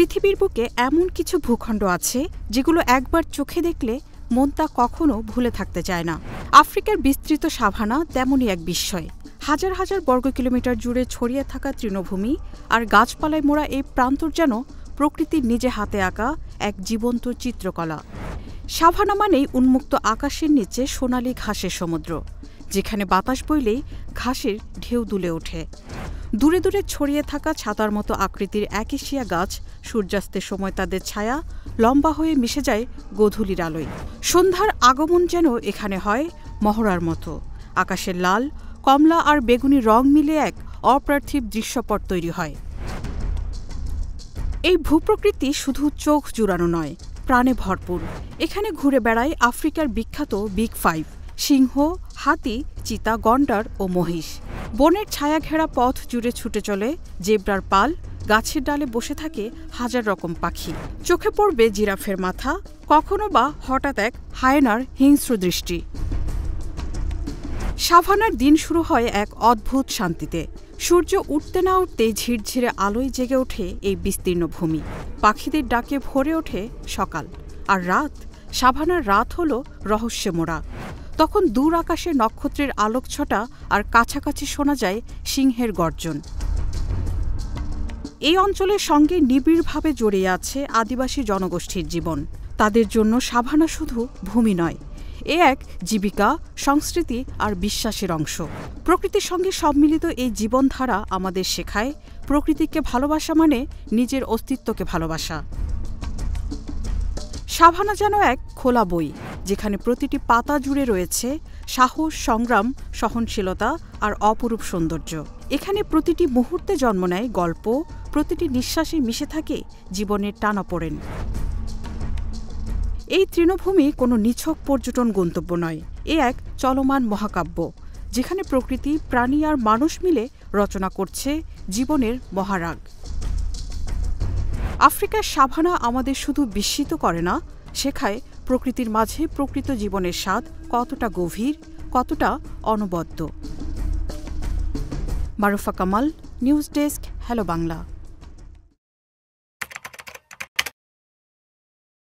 পৃথিবীর বুকে এমন কিছু ভূখণ্ড আছে যেগুলো একবার চোখে দেখলে মন তা কখনো ভুলে থাকতে চায় না। আফ্রিকার বিস্তৃত সাভানা তেমনই এক বিস্ময়। হাজার হাজার বর্গ কিলোমিটার জুড়ে ছড়িয়ে থাকা তৃণভূমি আর গাছপালায় মোড়া এই প্রান্তর যেন প্রকৃতির নিজে হাতে আঁকা এক জীবন্ত চিত্রকলা। সাভানা মানেই উন্মুক্ত আকাশের নিচে সোনালি ঘাসের সমুদ্র, যেখানে বাতাস বইলেই ঘাসের ঢেউ দুলে ওঠে। দূরে দূরে ছড়িয়ে থাকা ছাতার মতো আকৃতির একেশিয়া গাছ সূর্যাস্তের সময় তাদের ছায়া লম্বা হয়ে মিশে যায় গোধূলির আলোয়। সন্ধ্যার আগমন যেন এখানে হয় মহড়ার মতো। আকাশের লাল, কমলা আর বেগুনি রং মিলে এক অপার্থিব দৃশ্যপট তৈরি হয়। এই ভূপ্রকৃতি শুধু চোখ জুড়ানো নয়, প্রাণে ভরপুর। এখানে ঘুরে বেড়ায় আফ্রিকার বিখ্যাত বিগ ফাইভ: সিংহ, হাতি, চিতা, গন্ডার ও মহিষ। বনের ছায়া ঘেরা পথ জুড়ে ছুটে চলে জেব্রার পাল, গাছের ডালে বসে থাকে হাজার রকম পাখি। চোখে পড়বে জিরাফের মাথা, কখনো বা হঠাৎ এক হায়েনার হিংস্র দৃষ্টি। সাভানার দিন শুরু হয় এক অদ্ভুত শান্তিতে। সূর্য উঠতে না উঠতেই ঝিরঝিরে আলোয় জেগে ওঠে এই বিস্তীর্ণ ভূমি। পাখিদের ডাকে ভরে ওঠে সকাল। আর রাত, সাভানার রাত হল রহস্যে মোড়া। তখন দূর আকাশে নক্ষত্রের আলোকছটা আর কাছাকাছি শোনা যায় সিংহের গর্জন। এই অঞ্চলের সঙ্গে নিবিড়ভাবে জড়িয়ে আছে আদিবাসী জনগোষ্ঠীর জীবন। তাদের জন্য সাভানা শুধু ভূমি নয়, এ এক জীবিকা, সংস্কৃতি আর বিশ্বাসের অংশ। প্রকৃতির সঙ্গে সম্মিলিত এই জীবনধারা আমাদের শেখায় প্রকৃতিকে ভালোবাসা মানে নিজের অস্তিত্বকে ভালোবাসা। সাভানা যেন এক খোলা বই, যেখানে প্রতিটি পাতা জুড়ে রয়েছে সাহস, সংগ্রাম, সহনশীলতা আর অপরূপ সৌন্দর্য। এখানে প্রতিটি মুহূর্তে জন্ম নেয় গল্প, প্রতিটি নিঃশ্বাসে মিশে থাকে জীবনের টানাপোড়েন। এই তৃণভূমি কোনো নিছক পর্যটন গন্তব্য নয়, এ এক চলমান মহাকাব্য, যেখানে প্রকৃতি, প্রাণী আর মানুষ মিলে রচনা করছে জীবনের মহারাগ। আফ্রিকার সাভানা আমাদের শুধু বিস্মিত করে না, শেখায় প্রকৃতির মাঝে প্রকৃত জীবনের স্বাদ কতটা গভীর, কতটা অনবদ্য। Marufa Kamal, news desk, hello Bangla.